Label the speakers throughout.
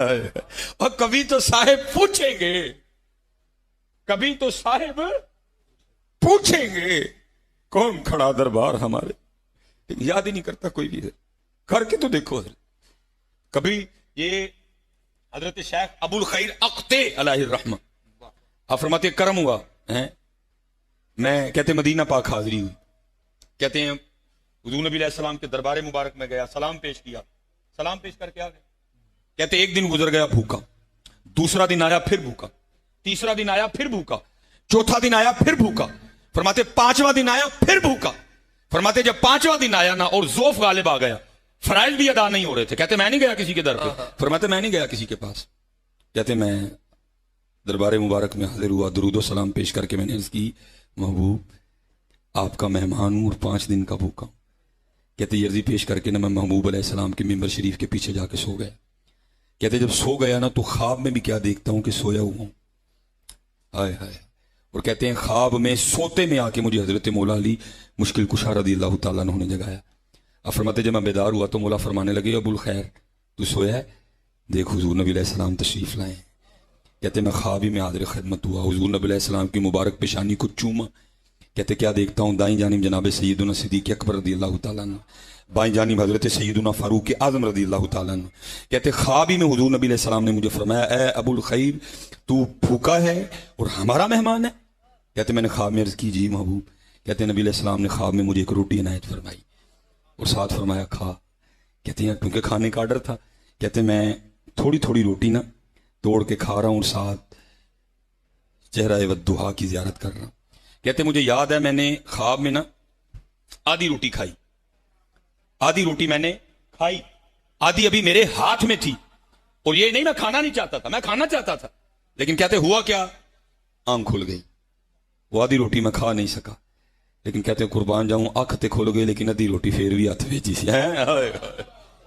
Speaker 1: اور کبھی تو صاحب پوچھیں گے، کبھی تو صاحب پوچھیں گے کون کھڑا دربار ہمارے، یاد ہی نہیں کرتا کوئی بھی ہے، کر کے تو دیکھو حضرت۔ کبھی یہ حضرت شیخ ابو الخیر اقتے علیہ الرحمہ آپ فرماتے ہیں کرم ہوا ہے، میں کہتے مدینہ پاک حاضری ہوئی، کہتے ہیں حضور نبی علیہ السلام کے دربار مبارک میں گیا، سلام پیش کیا، سلام پیش کر کے آ گئے، کہتے ایک دن گزر گیا بھوکا، دوسرا دن آیا پھر بھوکا، تیسرا دن آیا پھر بھوکا، چوتھا دن آیا پھر بھوکا، فرماتے پانچواں دن آیا پھر بھوکا، فرماتے جب پانچواں دن آیا نا اور ذوف غالب آ گیا، فرائض بھی ادا نہیں ہو رہے تھے، کہتے میں نہیں گیا کسی کے در پہ، فرماتے میں نہیں گیا کسی کے پاس، کہتے میں دربار مبارک میں حاضر ہوا، درود و سلام پیش کر کے میں نے عرض کی محبوب آپ کا مہمان ہوں اور 5 دن کا بھوکا ہوں، کہتے یہ عرضی پیش کر کے نا میں محبوب علیہ السلام کے ممبر شریف کے پیچھے جا کے سو گیا، کہتے جب سو گیا نا تو خواب میں بھی کیا دیکھتا ہوں کہ سویا ہوا ہوں، ہائے ہائے، اور کہتے ہیں خواب میں سوتے میں آ کے مجھے حضرت مولا علی مشکل کشا رضی اللہ تعالیٰ عنہ نے جگایا، اب فرماتے جب میں بیدار ہوا تو مولا فرمانے لگے ابو الخیر تو سویا ہے، دیکھ حضور نبی علیہ السلام تشریف لائے، کہتے میں خواب ہی میں حاضر خدمت ہوا، حضور نبی علیہ السلام کی مبارک پیشانی کو چوما، کہتے کیا دیکھتا ہوں دائیں جانب جناب سیدنا صدیق اکبر رضی اللہ تعالیٰ عنہ، بائیں جانب حضرت سیدنا فاروق اعظم رضی اللہ تعالیٰ عنہ، کہتے خواب ہی میں حضور نبی علیہ السلام نے مجھے فرمایا اے ابو الخیر تو بھوکا ہے اور ہمارا مہمان ہے، کہتے میں نے خواب میں عرض کی جی محبوب، کہتے نبی علیہ السلام نے خواب میں مجھے ایک روٹی عنایت فرمائی اور ساتھ فرمایا کھا، کہتے ہیں کیونکہ کھانے کا آرڈر تھا، کہتے میں تھوڑی تھوڑی روٹی نا توڑ کے کھا رہا ہوں اور ساتھ چہرہ ودہا کی زیارت کر رہا ہوں، کہتے مجھے یاد ہے میں نے خواب میں نا آدھی روٹی کھائی، آدھی روٹی میں نے کھائی، آدھی ابھی میرے ہاتھ میں تھی، اور یہ نہیں میں کھانا نہیں چاہتا تھا، میں کھانا چاہتا تھا، لیکن کہتے ہوا کیا آنکھ کھل گئی، وہ آدھی روٹی میں کھا نہیں سکا، لیکن کہتے قربان جاؤں آنکھ تے کھل گئی لیکن آدھی روٹی پھر بھی ہاتھ بھیجی سی،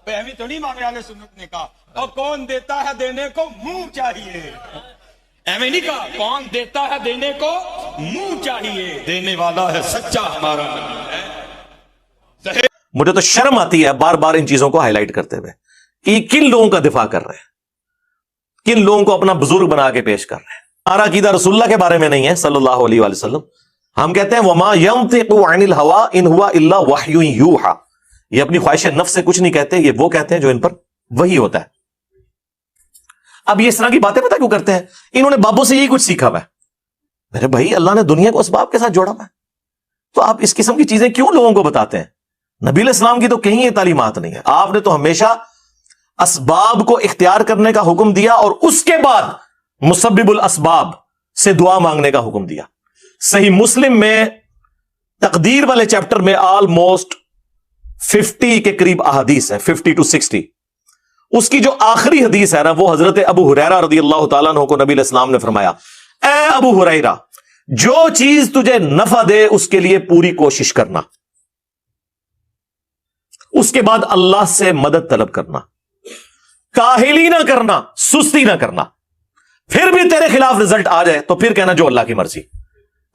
Speaker 1: ایویں تو نہیں مانگے والے سنت نے کہا اور کون دیتا ہے دینے کو منہ چاہیے، ایویں نہیں کہا کون دیتا ہے دینے کو منہ چاہیے، دینے والا ہے سچا ہمارا نبی ہے۔
Speaker 2: مجھے تو شرم آتی ہے بار بار ان چیزوں کو ہائی لائٹ کرتے ہوئے کہ یہ کن لوگوں کا دفاع کر رہے ہیں، کن لوگوں کو اپنا بزرگ بنا کے پیش کر رہے ہیں۔ ہمارا عقیدہ رسول اللہ کے بارے میں نہیں ہے صلی اللہ علیہ وآلہ وسلم، ہم کہتے ہیں وما ينطق عن الهوى ان هو الا وحی یوحى، یہ اپنی خواہش نفس سے کچھ نہیں کہتے، یہ وہ کہتے ہیں جو ان پر وحی ہوتا ہے۔ اب یہ اس طرح کی باتیں پتہ کیوں کرتے ہیں؟ انہوں نے بابوں سے یہی کچھ سیکھا ہوا ہے، میرے بھائی اللہ نے دنیا کو اسباب کے ساتھ جوڑا ہوا ہے، تو آپ اس قسم کی چیزیں کیوں لوگوں کو بتاتے ہیں؟ نبی علیہ السلام کی تو کہیں یہ تعلیمات نہیں ہے، آپ نے تو ہمیشہ اسباب کو اختیار کرنے کا حکم دیا اور اس کے بعد مسبب الاسباب سے دعا مانگنے کا حکم دیا۔ صحیح مسلم میں تقدیر والے چیپٹر میں آلموسٹ 50 کے قریب احادیث ہیں، 50 to 60، اس کی جو آخری حدیث ہے نا وہ حضرت ابو ہریرہ رضی اللہ تعالیٰ عنہ کو نبی علیہ السلام نے فرمایا اے ابو ہریرہ جو چیز تجھے نفع دے اس کے لیے پوری کوشش کرنا، اس کے بعد اللہ سے مدد طلب کرنا، کاہلی نہ کرنا، سستی نہ کرنا، پھر بھی تیرے خلاف رزلٹ آ جائے تو پھر کہنا جو اللہ کی مرضی،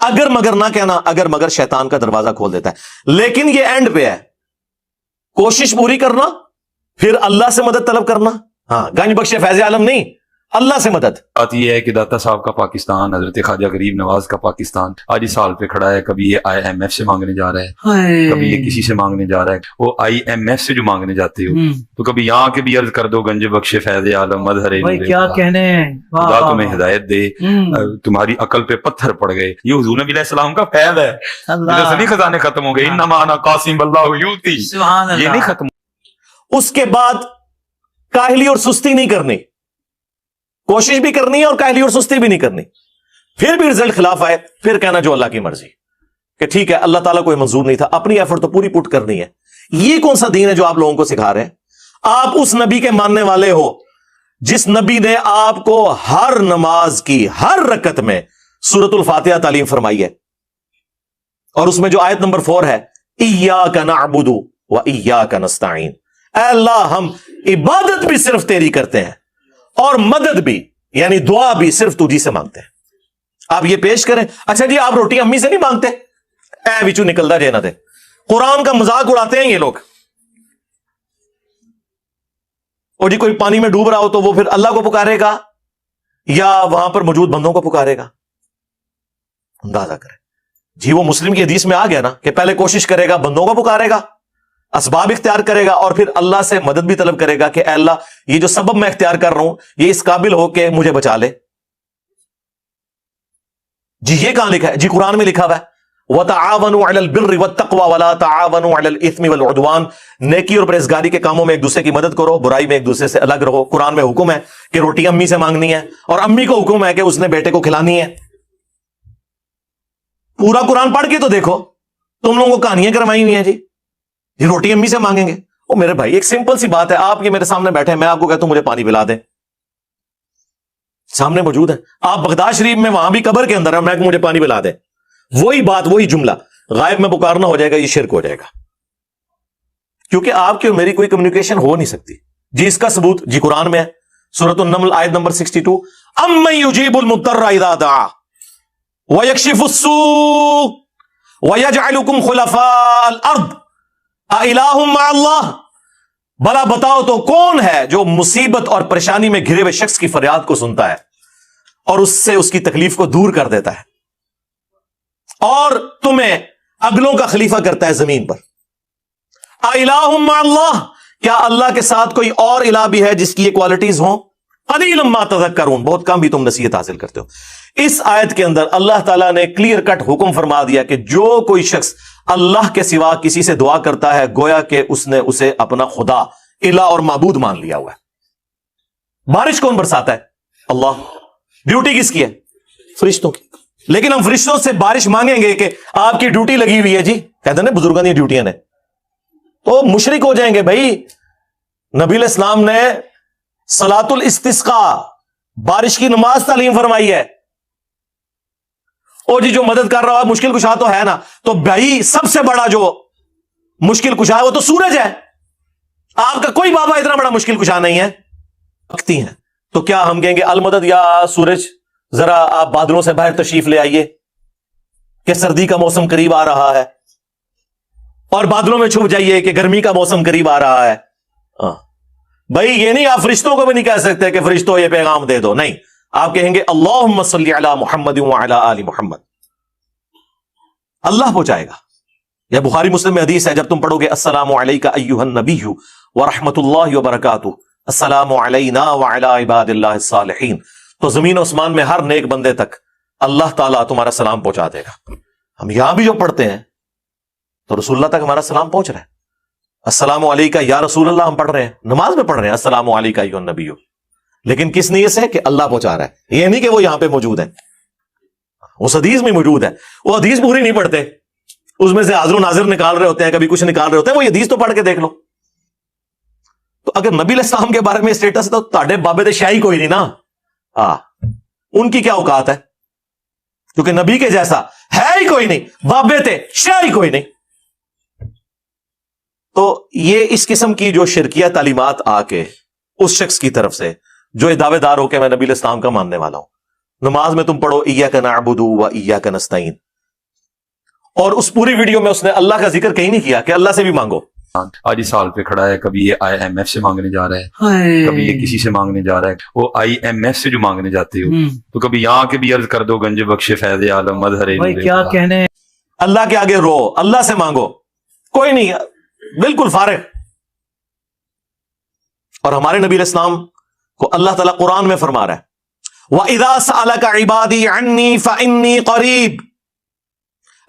Speaker 2: اگر مگر نہ کہنا، اگر مگر شیطان کا دروازہ کھول دیتا ہے۔ لیکن یہ اینڈ پہ ہے، کوشش پوری کرنا پھر اللہ سے مدد طلب کرنا، ہاں گنج بخش فیض عالم نہیں، اللہ سے مدد۔
Speaker 1: بات یہ ہے کہ داتا صاحب کا پاکستان، حضرت خواجہ غریب نواز کا پاکستان آج اس حال پہ کھڑا ہے، کبھی یہ IMF سے مانگنے جا رہا ہے، کبھی یہ کسی سے مانگنے جا رہا ہے، وہ IMF سے جو مانگنے جاتے ہو تو کبھی یہاں کے بھی عرض کر دو گنج بخش فیض عالم مظہر
Speaker 3: کیا کہنے،
Speaker 1: خدا تمہیں ہدایت دے، تمہاری عقل پہ پتھر پڑ گئے، یہ حضور نبی علیہ السلام کا فیض ہے، جیسے نہیں خزانے ختم ہو گئے، انما انا قاسم اللہ یوتی، یہ نہیں ختم۔
Speaker 2: اس کے بعد کاہلی اور سستی نہیں کرنی، کوشش بھی کرنی ہے اور کاہلی اور سستی بھی نہیں کرنی، پھر بھی رزلٹ خلاف آئے پھر کہنا جو اللہ کی مرضی، کہ ٹھیک ہے اللہ تعالیٰ کو منظور نہیں تھا، اپنی ایفرٹ تو پوری پٹ کرنی ہے۔ یہ کون سا دین ہے جو آپ لوگوں کو سکھا رہے ہیں؟ آپ اس نبی کے ماننے والے ہو جس نبی نے آپ کو ہر نماز کی ہر رکعت میں سورۃ الفاتحہ تعلیم فرمائی ہے، اور اس میں جو آیت نمبر 4 ہے ایاک نعبد و ایاک نستعین، اے اللہ ہم عبادت بھی صرف تیری کرتے ہیں اور مدد بھی یعنی دعا بھی صرف تجھی سے مانگتے ہیں۔ آپ یہ پیش کریں، اچھا جی آپ روٹی امی سے نہیں مانگتے، اے وچو نکلدا جے نہ دے، قرآن کا مذاق اڑاتے ہیں یہ لوگ، اور جی کوئی پانی میں ڈوب رہا ہو تو وہ پھر اللہ کو پکارے گا یا وہاں پر موجود بندوں کو پکارے گا؟ اندازہ کریں جی. وہ مسلم کی حدیث میں آ گیا نا کہ پہلے کوشش کرے گا، بندوں کو پکارے گا، اسباب اختیار کرے گا، اور پھر اللہ سے مدد بھی طلب کرے گا کہ اے اللہ یہ جو سبب میں اختیار کر رہا ہوں یہ اس قابل ہو کہ مجھے بچا لے. جی یہ کہاں لکھا ہے؟ جی قرآن میں لکھا ہوا ہے وَتَعَاوَنُوا عَلَى الْبِرِّ وَالتَّقْوَى وَلَا تَعَاوَنُوا عَلَى الْإِثْمِ وَالْعُدْوَانِ. نیکی اور پرہیزگاری کے کاموں میں ایک دوسرے کی مدد کرو، برائی میں ایک دوسرے سے الگ رہو. قرآن میں حکم ہے کہ روٹی امی سے مانگنی ہے، اور امی کو حکم ہے کہ اس نے بیٹے کو کھلانی ہے. پورا قرآن پڑھ کے تو دیکھو، تم لوگوں کو کہانیاں کروائی ہوئی ہیں جی یہ روٹی امی سے مانگیں گے. او میرے بھائی ایک سمپل سی بات ہے، آپ یہ میرے سامنے بیٹھے ہیں، میں آپ کو کہتا ہوں مجھے پانی پلا دیں، سامنے موجود ہے. آپ بغداد شریف میں وہاں بھی قبر کے اندر ہے، میں کہ مجھے پانی پلا دیں، وہی بات وہی جملہ غائب میں پکارنا ہو جائے گا، یہ شرک ہو جائے گا، کیونکہ آپ کی اور میری کوئی کمیونیکیشن ہو نہیں سکتی. جی اس کا ثبوت جی قرآن میں ہے، سورۃ النمل آیت نمبر 62 امن یجیب المضطر اذا دعا ویکشف السوء ویجعلکم خلفاء الارض االہ مع اللہ. بلا بتاؤ تو کون ہے جو مصیبت اور پریشانی میں گھرے ہوئے شخص کی فریاد کو سنتا ہے اور اس سے اس کی تکلیف کو دور کر دیتا ہے اور تمہیں اگلوں کا خلیفہ کرتا ہے زمین پر. االہ مع اللہ، کیا اللہ کے ساتھ کوئی اور الہ بھی ہے جس کی یہ کوالٹیز ہوں؟ قلیلا ما تذکرون، بہت کم بھی تم نصیحت حاصل کرتے ہو. اس آیت کے اندر اللہ تعالیٰ نے کلیئر کٹ حکم فرما دیا کہ جو کوئی شخص اللہ کے سوا کسی سے دعا کرتا ہے گویا کہ اس نے اسے اپنا خدا، الہ اور معبود مان لیا ہوا ہے. بارش کون برساتا ہے؟ اللہ. ڈیوٹی کس کی ہے؟ فرشتوں کی. لیکن ہم فرشتوں سے بارش مانگیں گے کہ آپ کی ڈیوٹی لگی ہوئی ہے جی، کہتے ہیں نا بزرگوں کی ڈیوٹیاں نے، تو مشرک ہو جائیں گے. بھائی نبی علیہ السلام نے صلاۃ الاستسقاء، بارش کی نماز تعلیم فرمائی ہے. اور جی جو مدد کر رہا ہے مشکل کشا تو ہے نا، تو بھائی سب سے بڑا جو مشکل کشا ہے وہ تو سورج ہے. آپ کا کوئی بابا اتنا بڑا مشکل کشا نہیں ہے. ہیں تو کیا ہم کہیں گے المدد یا سورج ذرا آپ بادلوں سے باہر تشریف لے آئیے کہ سردی کا موسم قریب آ رہا ہے، اور بادلوں میں چھپ جائیے کہ گرمی کا موسم قریب آ رہا ہے؟ بھائی یہ نہیں، آپ فرشتوں کو بھی نہیں کہہ سکتے کہ فرشتوں یہ پیغام دے دو، نہیں، آپ کہیں گے اللہم صلی علی محمد وعلی آل محمد، اللہ پہنچائے گا. یا بخاری مسلم میں حدیث ہے، جب تم پڑھو گے السلام علیکہ ایہا النبی ورحمۃ اللہ وبرکاتہ، السلام علینا وعلی عباد اللہ الصالحین، تو زمین و اسمان میں ہر نیک بندے تک اللہ تعالیٰ تمہارا سلام پہنچا دے گا. ہم یہاں بھی جو پڑھتے ہیں تو رسول اللہ تک ہمارا سلام پہنچ رہا ہے. السلام علیکہ یا رسول اللہ ہم پڑھ رہے ہیں، نماز میں پڑھ رہے ہیں السلام علیکہ ایھا النبی، لیکن کس نیت سے؟ کہ اللہ پہنچا رہا ہے. یہ نہیں کہ وہ یہاں پہ موجود ہے، اس حدیث میں موجود ہے. وہ حدیث پوری نہیں پڑھتے، اس میں سے حاضر و ناظر نکال رہے ہوتے ہیں، کبھی کچھ نکال رہے ہوتے ہیں. وہ حدیث تو پڑھ کے دیکھ لو. تو اگر نبی علیہ السلام کے بارے میں اسٹیٹس ہے تو تاڑے بابے دے شاہی کوئی نہیں نا. ان کی کیا اوقات ہے؟ کیونکہ نبی کے جیسا ہے ہی کوئی نہیں، بابے تھے شاہی کوئی نہیں. تو یہ اس قسم کی جو شرکیہ تعلیمات آ کے اس شخص کی طرف سے جو دعوے دار ہو کہ میں نبی علیہ السلام کا ماننے والا ہوں، نماز میں تم پڑھو ایاک نعبد و ایاک نستعین، اور اس پوری ویڈیو میں اس نے اللہ کا ذکر کہیں نہیں کیا کہ اللہ سے بھی مانگو.
Speaker 1: آج ہی سال پہ کھڑا ہے، کبھی یہ IMF سے مانگنے جا رہا ہے، کبھی یہ کسی سے مانگنے جا رہا ہے. وہ IMF سے جو مانگنے جاتے ہو تو کبھی یہاں کے بھی عرض کر دو گنج بخش فیض عالم مظہر
Speaker 3: کیا کہنے.
Speaker 2: اللہ کے آگے رو، اللہ سے مانگو، کوئی نہیں، بالکل فارغ. اور ہمارے نبی علیہ السلام کو اللہ تعالیٰ قرآن میں فرما رہا ہے وَإِذَا سَأَلَكَ عِبَادِي عَنِّي فَإِنِّي قَرِيب.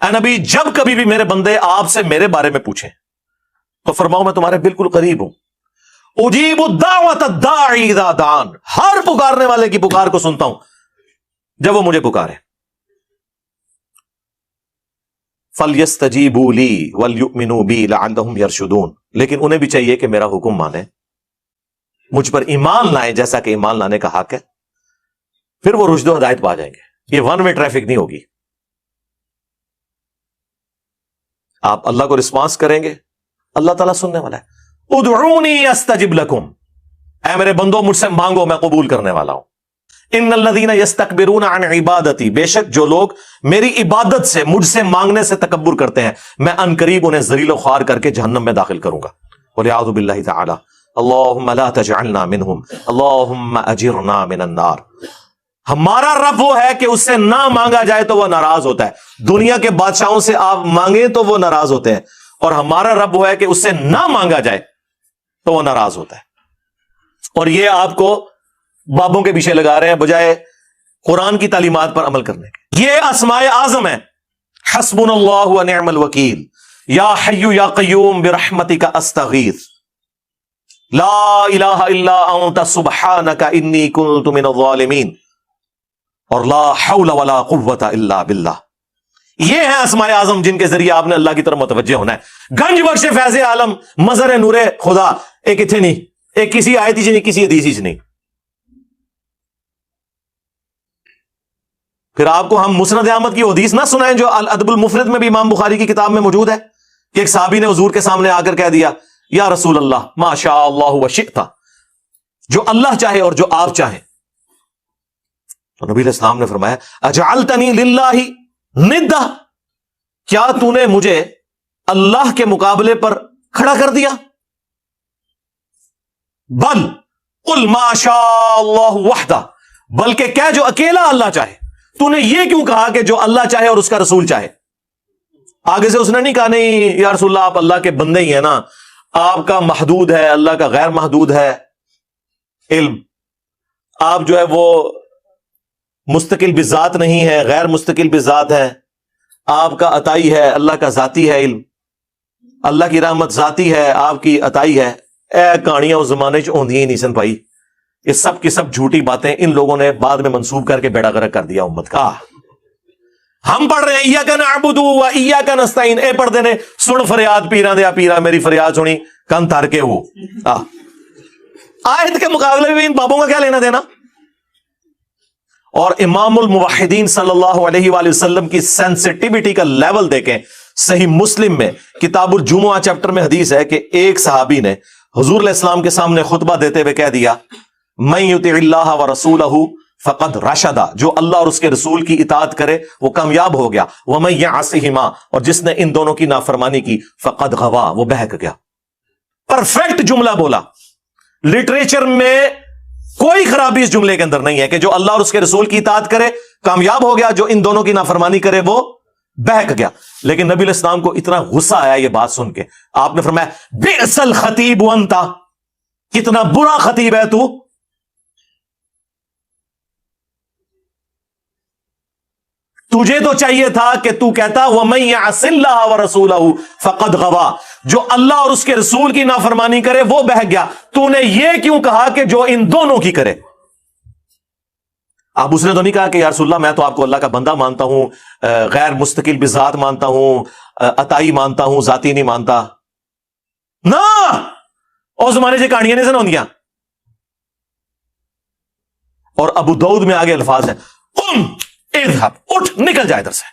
Speaker 2: اے نبی جب کبھی بھی میرے بندے آپ سے میرے بارے میں پوچھیں تو فرماؤ میں تمہارے بالکل قریب ہوں. اجیب الدعوۃ الداعی اذا دعان، ہر پکارنے والے کی پکار کو سنتا ہوں جب وہ مجھے پکارے. فَلْيَسْتَجِيبُوا لِي وَلْيُؤْمِنُوا بِي لَعَلَّهُمْ يَرْشُدُونَ. لیکن انہیں بھی چاہیے کہ میرا حکم مانے، مجھ پر ایمان لائیں جیسا کہ ایمان لانے کا حق ہے، پھر وہ رشد و ہدایت پا جائیں گے. یہ ون وے ٹریفک نہیں ہوگی. آپ اللہ کو رسپانس کریں گے، اللہ تعالیٰ سننے والا ہے. ادعونی استجب لکم، اے میرے بندو مجھ سے مانگو میں قبول کرنے والا ہوں. ان الذین یستکبرون عن عبادتی، بے شک جو لوگ میری عبادت سے، مجھ سے مانگنے سے تکبر کرتے ہیں، میں ان قریب انہیں ذلیل و خوار کر کے جہنم میں داخل کروں گا. والعیاذ باللہ تعالی. اللہم لا تجعلنا منہم اللہم اجرنا من النار. ہمارا رب وہ ہے کہ اس سے نہ مانگا جائے تو وہ ناراض ہوتا ہے. دنیا کے بادشاہوں سے آپ مانگیں تو وہ ناراض ہوتے ہیں, اور ہمارا رب وہ ہے کہ اس سے نہ مانگا جائے تو وہ ناراض ہوتا ہے. اور یہ آپ کو بابوں کے پیچھے لگا رہے ہیں بجائے قرآن کی تعلیمات پر عمل کرنے کے. یہ اسماء اعظم ہے. حسبنا اللہ ونعم الوکیل, یا حی یا قیوم برحمتک استغیث, لا الہ الا انت سبحانک انی کنت من الظالمین, اور لا حول ولا قوت الا باللہ. یہ ہیں اسماء اعظم جن کے ذریعے آپ نے اللہ کی طرف متوجہ ہونا ہے. گنج بخش فیض عالم مظہر نور خدا ایک اتنے نہیں, ایک کسی آیت ہی نہیں, کسی حدیث ہی نہیں. پھر آپ کو ہم مسند احمد کی حدیث نہ سنائیں جو الادب المفرد میں بھی امام بخاری کی کتاب میں موجود ہے, کہ ایک صحابی نے حضور کے سامنے آ کر کہہ دیا یا رسول اللہ ما شاء اللہ وشئت, جو اللہ چاہے اور جو آپ چاہیں. تو نبی علیہ السلام نے فرمایا اجعلتنی للہ ندہ, کیا تو نے مجھے اللہ کے مقابلے پر کھڑا کر دیا؟ بل قل ما شاء اللہ وحدہ, بلکہ کہہ جو اکیلا اللہ چاہے. تو نے یہ کیوں کہا کہ جو اللہ چاہے اور اس کا رسول چاہے؟ آگے سے اس نے نہیں کہا نہیں یا رسول اللہ آپ اللہ کے بندے ہی ہیں نا, آپ کا محدود ہے, اللہ کا غیر محدود ہے علم, آپ جو ہے وہ مستقل بذات نہیں ہے, غیر مستقل بذات ہے, آپ کا عطائی ہے, اللہ کا ذاتی ہے علم, اللہ کی رحمت ذاتی ہے, آپ کی عطائی ہے. اے کہانیاں اس زمانے چ ہوندی ہی نہیں سن بھائی, یہ سب کی سب جھوٹی باتیں ان لوگوں نے بعد میں منسوب کر کے بیڑا غرق کر دیا امت کا. ہم پڑھ رہے ہیں ایاک نعبد و ایاک نستعین, اے پڑھ دینے سن فریاد پیراں دیا پیرا, میری فریاد سنی کن تھر کے ہو. آیت کے مقابلے میں ان بابوں کا کیا لینا دینا؟ اور امام الموحدین صلی اللہ علیہ وآلہ وسلم کی سینسٹیوٹی کا لیول دیکھیں. صحیح مسلم میں کتاب الجمعہ چیپٹر میں حدیث ہے کہ ایک صحابی نے حضور علیہ السلام کے سامنے خطبہ دیتے ہوئے کہہ دیا من یطع اللہ ورسولہ فقد رشدا, جو اللہ اور اس کے رسول کی اطاعت کرے وہ کامیاب ہو گیا. ومن یعصہما, اور جس نے ان دونوں کی نافرمانی کی فقد غوا, وہ بہک گیا. پرفیکٹ جملہ بولا. لٹریچر میں کوئی خرابی اس جملے کے اندر نہیں ہے کہ جو اللہ اور اس کے رسول کی اطاعت کرے کامیاب ہو گیا, جو ان دونوں کی نافرمانی کرے وہ بہک گیا. لیکن نبی علیہ السلام کو اتنا غصہ آیا یہ بات سن کے, آپ نے فرمایا بئس الخطیب انت, کتنا برا خطیب ہے تو. تجھے تو چاہیے تھا کہ تو کہتا وَمَن يَعْصِ اللَّهَ وَرَسُولَهُ فَقَدْ غَوَا, جو اللہ اور اس کے رسول کی نافرمانی کرے وہ بہک گیا. تو نے یہ کیوں کہا کہ جو ان دونوں کی کرے؟ اب اس نے تو نہیں کہا کہ یا رسول اللہ میں تو آپ کو اللہ کا بندہ مانتا ہوں, غیر مستقل بذات مانتا ہوں, عطائی مانتا ہوں, ذاتی نہیں مانتا. نا اس زمانے سے کہانیاں نہیں سناؤندیاں. اور ابو داؤد میں آگے الفاظ ہیں قم اذهب, اٹھ نکل جائے ادھر سے.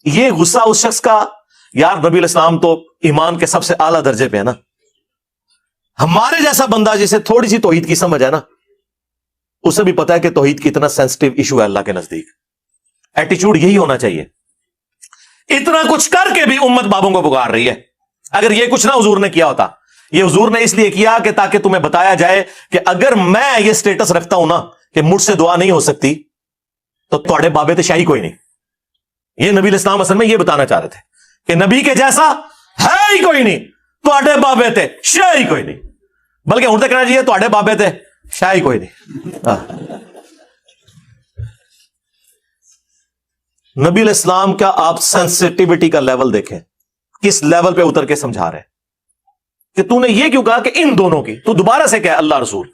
Speaker 2: یہ غصہ اس شخص کا, یار نبی علیہ السلام تو ایمان کے سب سے اعلیٰ درجے پہ ہے نا, ہمارے جیسا بندہ جسے تھوڑی سی توحید کی سمجھ ہے نا, اسے بھی پتا ہے کہ توحید کتنا سینسٹیو ایشو ہے اللہ کے نزدیک. ایٹیچیوڈ یہی ہونا چاہیے. اتنا کچھ کر کے بھی امت بابوں کو پکار رہی ہے. اگر یہ کچھ نہ حضور نے کیا ہوتا, یہ حضور نے اس لیے کیا کہ تاکہ تمہیں بتایا جائے کہ اگر میں یہ سٹیٹس رکھتا ہوں نا کہ مجھ سے دعا نہیں ہو سکتی تو تھوڑے بابے تے شاہی کوئی نہیں. یہ نبی علیہ السلام اصل میں یہ بتانا چاہ رہے تھے کہ نبی کے جیسا ہے ہی کوئی نہیں, تھوڑے بابے تے شاہی کوئی نہیں, بلکہ ہوں تو کہنا چاہیے تھوڑے بابے تے شاہی کوئی نہیں. نبی علیہ السلام کا آپ سینسٹیوٹی کا لیول دیکھیں, کس لیول پہ اتر کے سمجھا رہے ہیں کہ تو نے یہ کیوں کہا کہ ان دونوں کی, تو دوبارہ سے کہہ اللہ رسول.